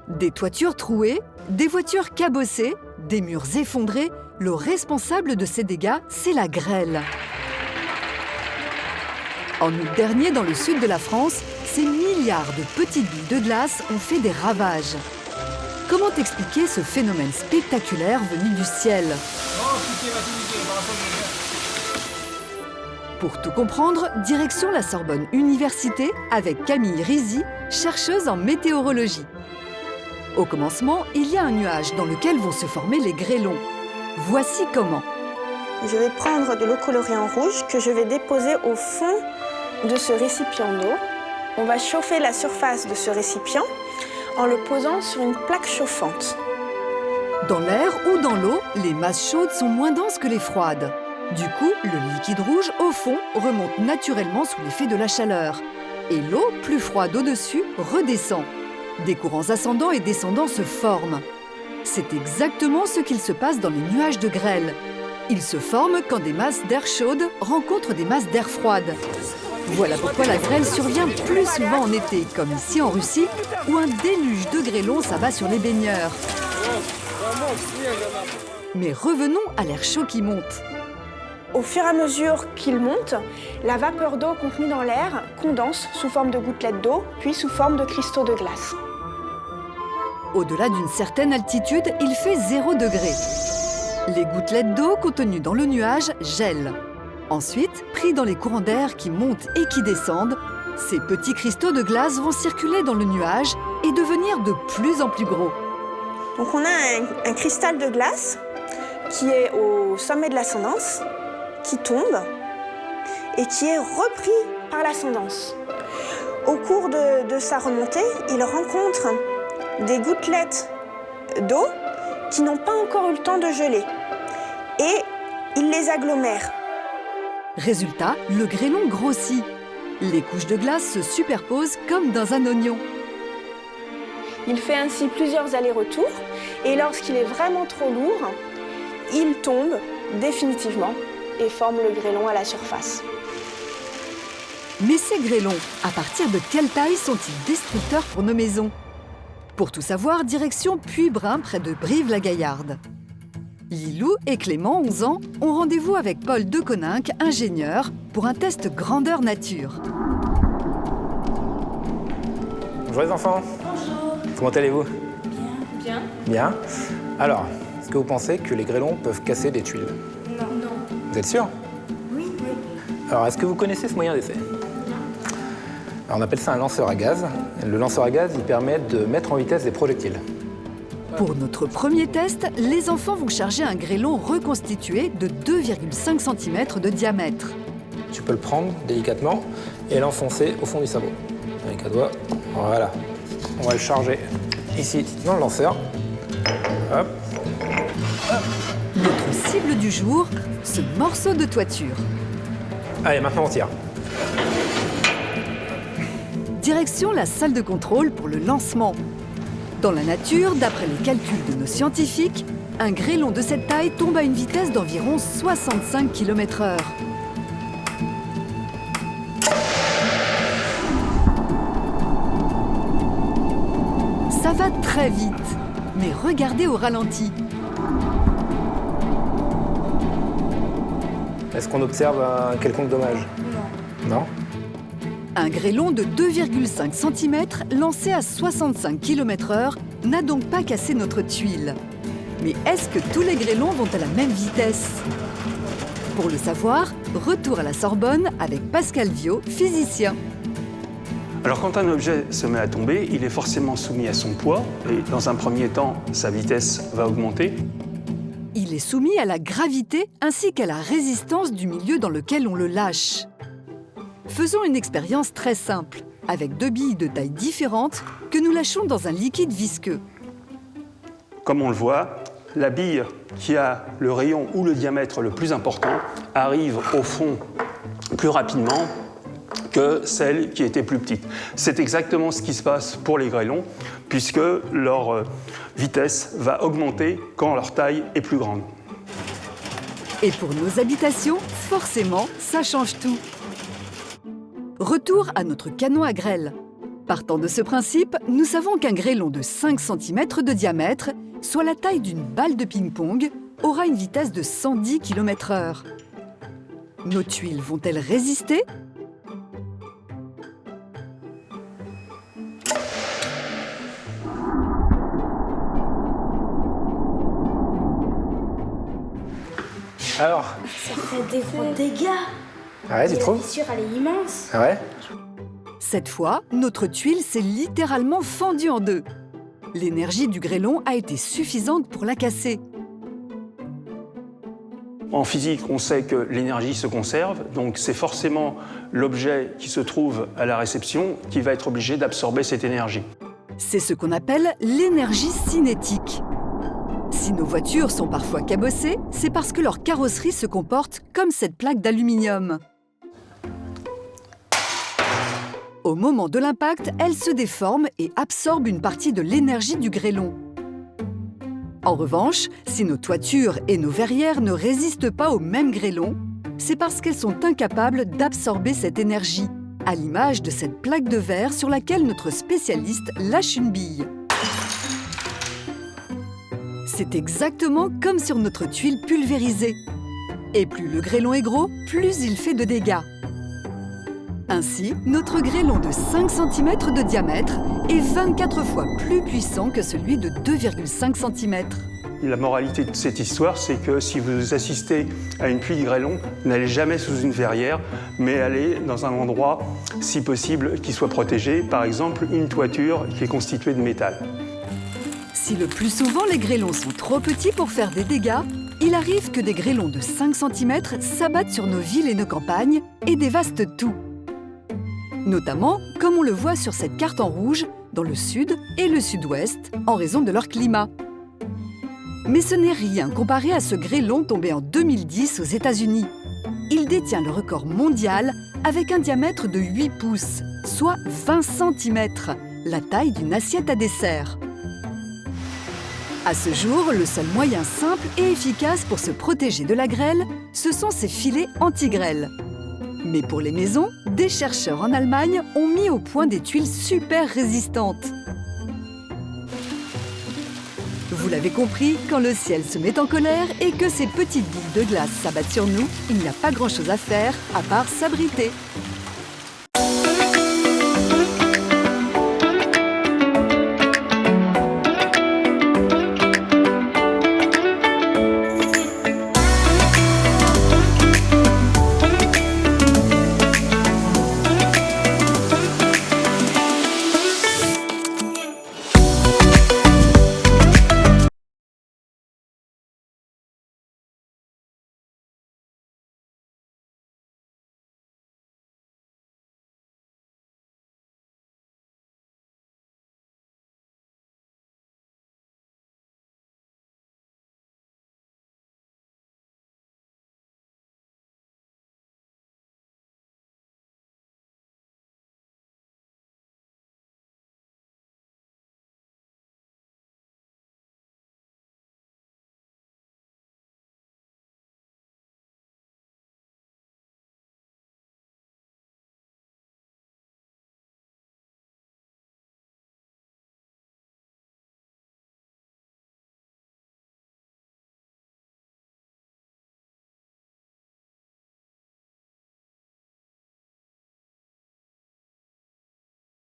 Des toitures trouées, des voitures cabossées, des murs effondrés, le responsable de ces dégâts, c'est la grêle. En août dernier, dans le sud de la France, ces milliards de petites billes de glace ont fait des ravages. Comment expliquer ce phénomène spectaculaire venu du ciel? Pour tout comprendre, direction la Sorbonne Université avec Camille Rizy, chercheuse en météorologie. Au commencement, il y a un nuage dans lequel vont se former les grêlons. Voici comment. Je vais prendre de l'eau colorée en rouge que je vais déposer au fond de ce récipient d'eau. On va chauffer la surface de ce récipient en le posant sur une plaque chauffante. Dans l'air ou dans l'eau, les masses chaudes sont moins denses que les froides. Du coup, le liquide rouge, au fond, remonte naturellement sous l'effet de la chaleur. Et l'eau, plus froide au-dessus, redescend. Des courants ascendants et descendants se forment. C'est exactement ce qu'il se passe dans les nuages de grêle. Ils se forment quand des masses d'air chaude rencontrent des masses d'air froide. Voilà pourquoi la grêle survient plus souvent en été, comme ici en Russie, où un déluge de grêlons s'abat sur les baigneurs. Mais revenons à l'air chaud qui monte. Au fur et à mesure qu'il monte, la vapeur d'eau contenue dans l'air condense sous forme de gouttelettes d'eau, puis sous forme de cristaux de glace. Au-delà d'une certaine altitude, il fait 0 degré. Les gouttelettes d'eau contenues dans le nuage gèlent. Ensuite, pris dans les courants d'air qui montent et qui descendent, ces petits cristaux de glace vont circuler dans le nuage et devenir de plus en plus gros. Donc on a un cristal de glace qui est au sommet de l'ascendance, qui tombe et qui est repris par l'ascendance. Au cours de sa remontée, il rencontre des gouttelettes d'eau qui n'ont pas encore eu le temps de geler et il les agglomère. Résultat, le grêlon grossit. Les couches de glace se superposent comme dans un oignon. Il fait ainsi plusieurs allers-retours et lorsqu'il est vraiment trop lourd, il tombe définitivement et forme le grêlon à la surface. Mais ces grêlons, à partir de quelle taille sont-ils destructeurs pour nos maisons? Pour tout savoir, direction Puybrun, près de Brive-la-Gaillarde. Lilou et Clément, 11 ans, ont rendez-vous avec Paul Deconinck, ingénieur, pour un test grandeur nature. Bonjour les enfants. Bonjour. Comment allez-vous? Bien. Bien. Alors, est-ce que vous pensez que les grêlons peuvent casser des tuiles? Non. Vous êtes sûr? Oui. Alors, est-ce que vous connaissez ce moyen d'essai? Alors, on appelle ça un lanceur à gaz. Le lanceur à gaz, il permet de mettre en vitesse des projectiles. Pour notre premier test, les enfants vont charger un grêlon reconstitué de 2,5 cm de diamètre. Tu peux le prendre délicatement et l'enfoncer au fond du sabot. Avec un doigt, voilà. On va le charger ici dans le lanceur. Hop. Notre cible du jour, ce morceau de toiture. Allez, maintenant on tire. Direction la salle de contrôle pour le lancement. Dans la nature, d'après les calculs de nos scientifiques, un grêlon de cette taille tombe à une vitesse d'environ 65 km/h. Ça va très vite, mais regardez au ralenti. Est-ce qu'on observe un quelconque dommage? Non. Non? Un grêlon de 2,5 cm lancé à 65 km/h n'a donc pas cassé notre tuile. Mais est-ce que tous les grêlons vont à la même vitesse? Pour le savoir, retour à la Sorbonne avec Pascal Viau, physicien. Alors quand un objet se met à tomber, il est forcément soumis à son poids et dans un premier temps, sa vitesse va augmenter. Il est soumis à la gravité ainsi qu'à la résistance du milieu dans lequel on le lâche. Faisons une expérience très simple, avec 2 billes de taille différentes que nous lâchons dans un liquide visqueux. Comme on le voit, la bille qui a le rayon ou le diamètre le plus important arrive au fond plus rapidement que celle qui était plus petite. C'est exactement ce qui se passe pour les grêlons, puisque leur vitesse va augmenter quand leur taille est plus grande. Et pour nos habitations, forcément, ça change tout. Retour à notre canon à grêle. Partant de ce principe, nous savons qu'un grêlon de 5 cm de diamètre, soit la taille d'une balle de ping-pong, aura une vitesse de 110 km/h. Nos tuiles vont-elles résister? Alors, Ça fait des gros dégâts. ah ouais, tu Et la trouves? fissure, elle est immense. Ah ouais? Cette fois, notre tuile s'est littéralement fendue en deux. L'énergie du grêlon a été suffisante pour la casser. En physique, on sait que l'énergie se conserve, donc c'est forcément l'objet qui se trouve à la réception qui va être obligé d'absorber cette énergie. C'est ce qu'on appelle l'énergie cinétique. Si nos voitures sont parfois cabossées, c'est parce que leur carrosserie se comporte comme cette plaque d'aluminium. Au moment de l'impact, elle se déforme et absorbe une partie de l'énergie du grêlon. En revanche, si nos toitures et nos verrières ne résistent pas au même grêlon, c'est parce qu'elles sont incapables d'absorber cette énergie, à l'image de cette plaque de verre sur laquelle notre spécialiste lâche une bille. C'est exactement comme sur notre tuile pulvérisée. Et plus le grêlon est gros, plus il fait de dégâts. Ainsi, notre grêlon de 5 cm de diamètre est 24 fois plus puissant que celui de 2,5 cm. La moralité de cette histoire, c'est que si vous assistez à une pluie de grêlon, n'allez jamais sous une verrière, mais allez dans un endroit, si possible, qui soit protégé, par exemple une toiture qui est constituée de métal. Si le plus souvent les grêlons sont trop petits pour faire des dégâts, il arrive que des grêlons de 5 cm s'abattent sur nos villes et nos campagnes et dévastent tout. Notamment, comme on le voit sur cette carte en rouge, dans le sud et le sud-ouest, en raison de leur climat. Mais ce n'est rien comparé à ce grêlon tombé en 2010 aux États-Unis. Il détient le record mondial avec un diamètre de 8 pouces, soit 20 cm, la taille d'une assiette à dessert. À ce jour, le seul moyen simple et efficace pour se protéger de la grêle, ce sont ces filets anti-grêle. Mais pour les maisons, des chercheurs en Allemagne ont mis au point des tuiles super résistantes. Vous l'avez compris, quand le ciel se met en colère et que ces petites boules de glace s'abattent sur nous, il n'y a pas grand-chose à faire à part s'abriter.